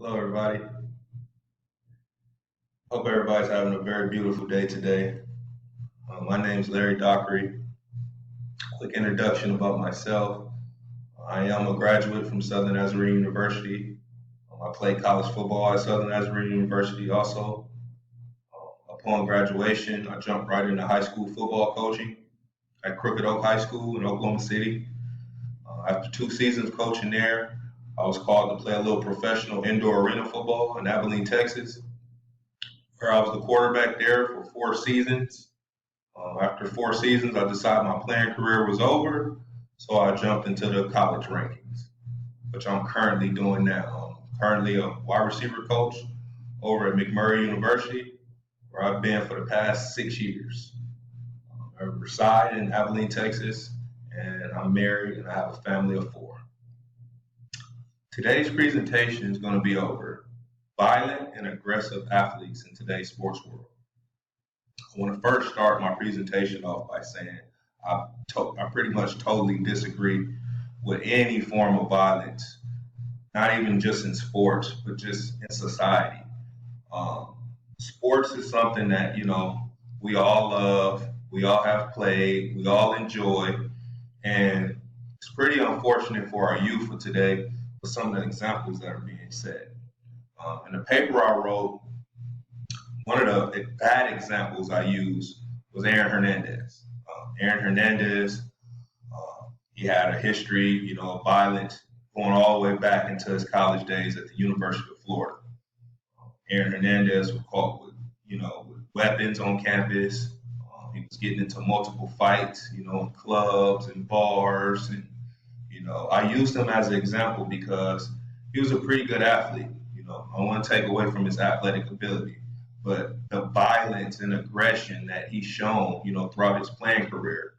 Hello, everybody. Hope everybody's having a very beautiful day today. My name is Larry Dockery. Quick introduction about myself. I am a graduate from Southern Nazarene University. I played college football at Southern Nazarene University also. Upon graduation, I jumped right into high school football coaching at Crooked Oak High School in Oklahoma City. After 2 seasons coaching there, I was called to play a little professional indoor arena football in Abilene, Texas, where I was the quarterback there for 4 seasons. After 4 seasons, I decided my playing career was over, so I jumped into the college rankings, which I'm currently doing now. I'm currently a wide receiver coach over at McMurray University, where I've been for the past 6 years. I reside in Abilene, Texas, and I'm married and I have a family of four. Today's presentation is going to be over violent and aggressive athletes in today's sports world. I want to first start my presentation off by saying I pretty much totally disagree with any form of violence, not even just in sports, but just in society. Um, Sports is something that, we all love, we all have played, we all enjoy, and it's pretty unfortunate for our youth of today with some of the examples that are being set. In the paper I wrote, one of the bad examples I used was Aaron Hernandez. Aaron Hernandez, he had a history, of violence going all the way back into his college days at the University of Florida. Aaron Hernandez was caught with weapons on campus. He was getting into multiple fights, in clubs and bars. And, I used him as an example because he was a pretty good athlete. I want to take away from his athletic ability, but the violence and aggression that he's shown, throughout his playing career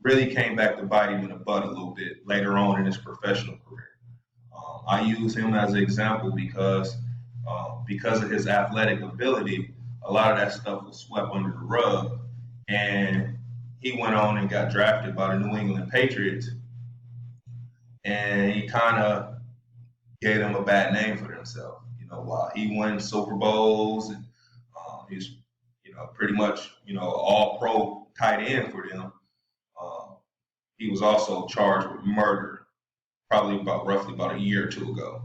really came back to bite him in the butt a little bit later on in his professional career. I use him as an example because of his athletic ability, a lot of that stuff was swept under the rug, and he went on and got drafted by the New England Patriots, and he kind of gave them a bad name for themselves. While he won Super Bowls and he's pretty much all pro tight end for them. Um, he was also charged with murder, probably roughly about a year or two ago,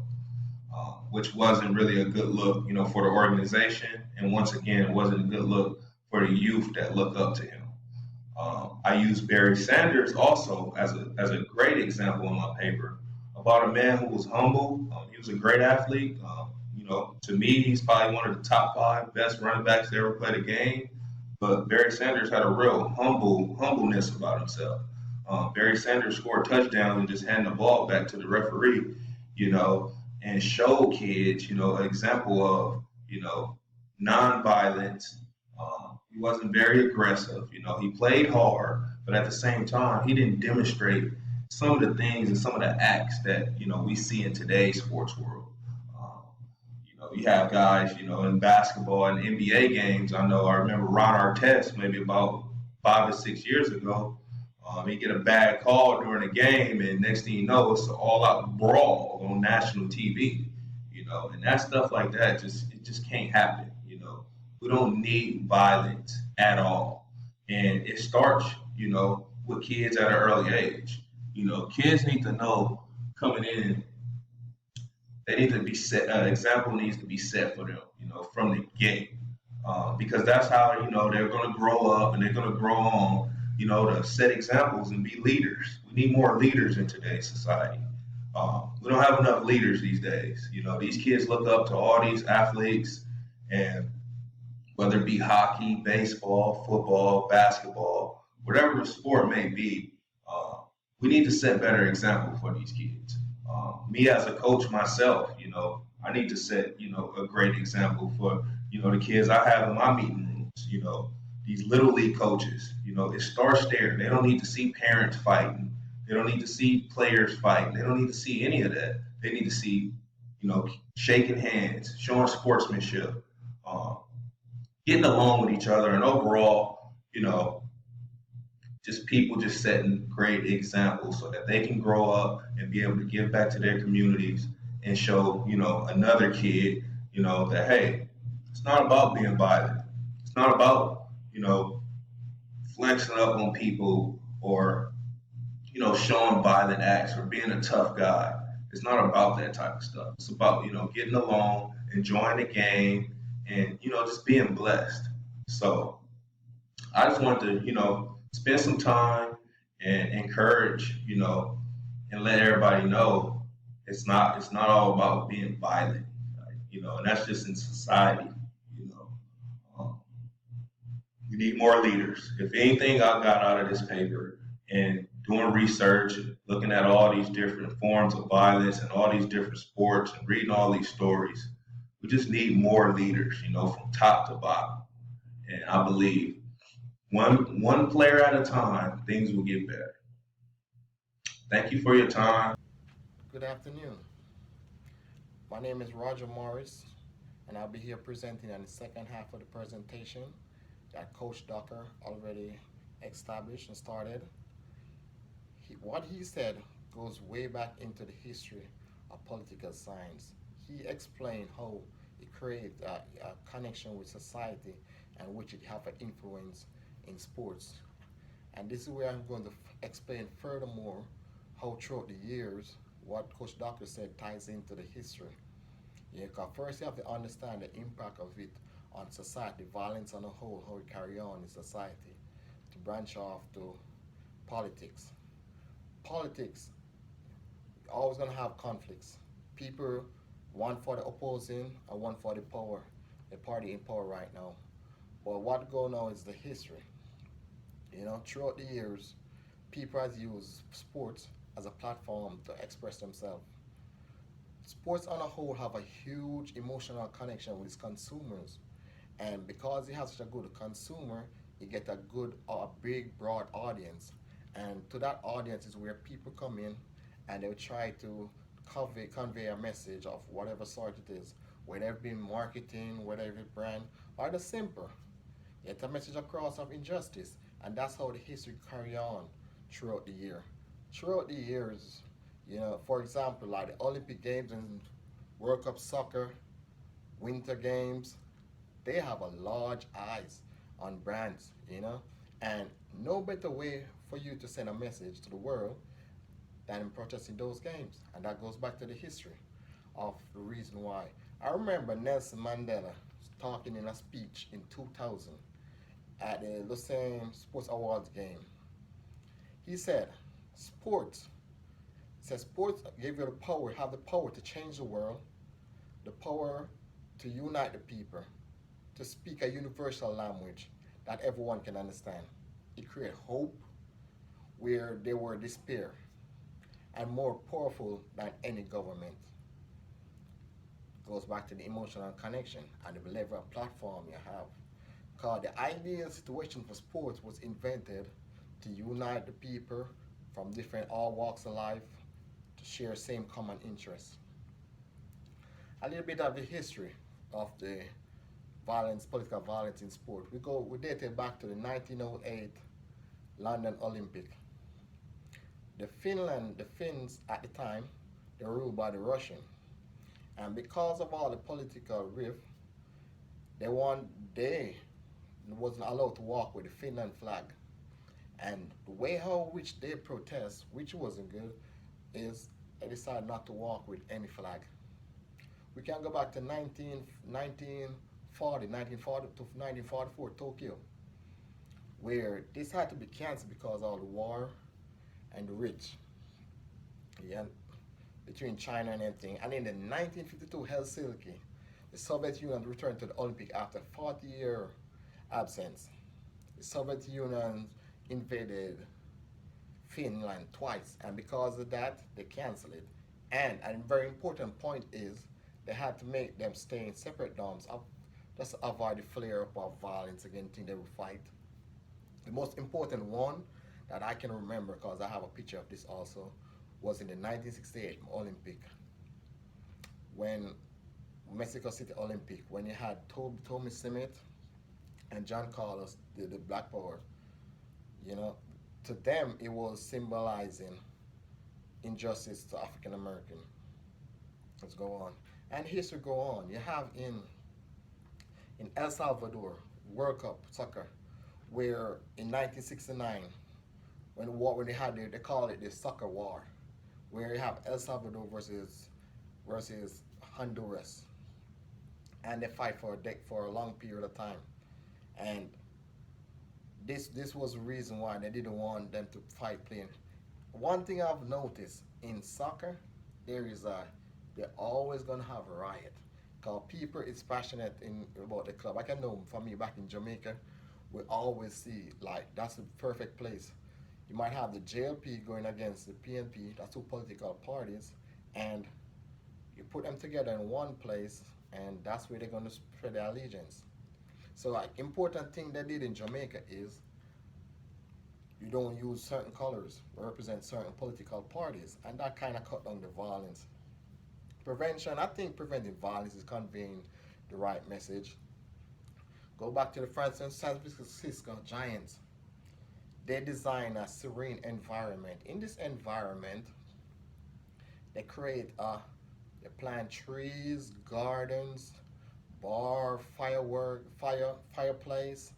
which wasn't really a good look, for the organization, and once again, it wasn't a good look for the youth that look up to him. I use Barry Sanders also as a great example in my paper about a man who was humble. He was a great athlete. To me, he's probably one of the top five best running backs to ever play the game. But Barry Sanders had a real humbleness about himself. Barry Sanders scored touchdowns and just handed the ball back to the referee, you know, and showed kids, an example of, non-violence. He wasn't very aggressive. He played hard, but at the same time, he didn't demonstrate some of the things and some of the acts that we see in today's sports world. Um, you have guys, in basketball and NBA games. I remember Ron Artest maybe about 5 or 6 years ago. He get a bad call during a game, and next thing you know, it's an all-out brawl on national TV. And that stuff like that just can't happen. We don't need violence at all, and it starts, with kids at an early age. Kids need to know coming in, they need to be set. An example needs to be set for them, from the gate, because that's how they're going to grow up and they're going to grow on, to set examples and be leaders. We need more leaders in today's society. We don't have enough leaders these days. These kids look up to all these athletes, and whether it be hockey, baseball, football, basketball, whatever the sport may be, uh, we need to set better example for these kids. Me as a coach myself, I need to set, a great example for, the kids I have in my meeting rooms, these little league coaches, it starts there. They don't need to see parents fighting. They don't need to see players fighting. They don't need to see any of that. They need to see, shaking hands, showing sportsmanship, um, getting along with each other, and overall, just people just setting great examples so that they can grow up and be able to give back to their communities and show, another kid, that, hey, it's not about being violent. It's not about, flexing up on people or, showing violent acts or being a tough guy. It's not about that type of stuff. It's about, getting along, enjoying the game, and, just being blessed. So I just wanted to, spend some time and encourage, and let everybody know it's not all about being violent, right? And that's just in society, you know. Um, we need more leaders. If anything I got out of this paper and doing research and looking at all these different forms of violence and all these different sports and reading all these stories, we just need more leaders, from top to bottom. And I believe one player at a time, things will get better. Thank you for your time. Good afternoon. My name is Roger Morris, and I'll be here presenting on the second half of the presentation that Coach Ducker already established and started. What he said goes way back into the history of political science. He explained how it creates a connection with society and which it have an influence in sports. And this is where I'm going to explain furthermore how throughout the years what Coach Doctor said ties into the history. Yeah, because first you have to understand the impact of it on society, violence on the whole, how it carry on in society, to branch off to politics. Politics always gonna have conflicts. People, one for the opposing and one for the power, the party in power right now. But what go now is the history. Throughout the years, people has used sports as a platform to express themselves. Sports on a whole have a huge emotional connection with consumers, and because it has such a good consumer, you get a good or a big broad audience, and to that audience is where people come in and they will try to convey a message of whatever sort it is, whether it be marketing, whether it be brand, or the simple. Get a message across of injustice, and that's how the history carry on throughout the year. Throughout the years, for example, like the Olympic Games and World Cup soccer, Winter Games, they have a large eyes on brands, and no better way for you to send a message to the world than in protesting those games, and that goes back to the history of the reason why. I remember Nelson Mandela talking in a speech in 2000 at the Lausanne Sports Awards game. He said, "Sports says sports give you the power, have the power to change the world, the power to unite the people, to speak a universal language that everyone can understand. It creates hope where there were despair, and more powerful than any government." Goes back to the emotional connection and the level of platform you have. Because the ideal situation for sports was invented to unite the people from different all walks of life to share same common interests. A little bit of the history of the violence, political violence in sport. We dated back to the 1908 London Olympic. The Finns at the time, they were ruled by the Russian, and because of all the political rift, they wasn't allowed to walk with the Finland flag. And the way how which they protest, which wasn't good, is they decided not to walk with any flag. We can go back to 1940 to 1944 Tokyo, where this had to be canceled because of all the war and the rich, yeah, between China and everything. And in the 1952 Helsinki, the Soviet Union returned to the Olympic after 40-year absence. The Soviet Union invaded Finland twice, and because of that, they canceled it. And a very important point is they had to make them stay in separate dorms just to avoid the flare up of violence against they would fight. The most important one that I can remember, because I have a picture of this also, was in the 1968 Olympic when Mexico City Olympic, when you had Tommy Smith and John Carlos, the Black Power. You know, to them it was symbolizing injustice to African American. Let's go on. And history go on. You have in El Salvador, World Cup soccer, where in 1969, when they had they call it the soccer war, where you have El Salvador versus Honduras, and they fight for a long period of time. And this was the reason why they didn't want them to fight playing. One thing I've noticed in soccer, there is a they're always gonna have a riot. Cause people is passionate in about the club. I can know for me back in Jamaica, we always see like that's the perfect place. You might have the JLP going against the PNP, that's two political parties, and you put them together in one place, and that's where they're gonna spread their allegiance. So, like, important thing they did in Jamaica is you don't use certain colors to represent certain political parties, and that kind of cut down the violence. Prevention, I think preventing violence is conveying the right message. Go back to the San Francisco Giants. They design a serene environment. In this environment, they create they plant trees, gardens, bar, fireplace,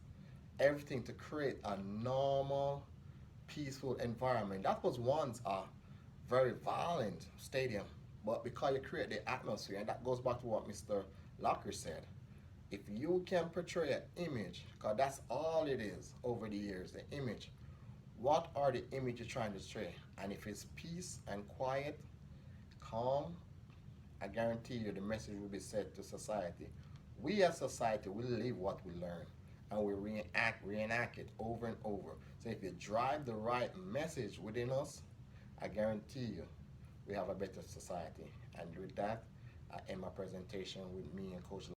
everything to create a normal, peaceful environment. That was once a very violent stadium, but because you create the atmosphere, and that goes back to what Mr. Locker said. If you can portray an image, because that's all it is over the years, the image. What are the image you're trying to portray? And if it's peace and quiet, calm, I guarantee you the message will be said to society. We as society will live what we learn and we reenact it over and over. So if you drive the right message within us, I guarantee you we have a better society. And with that, I end my presentation with me and Coach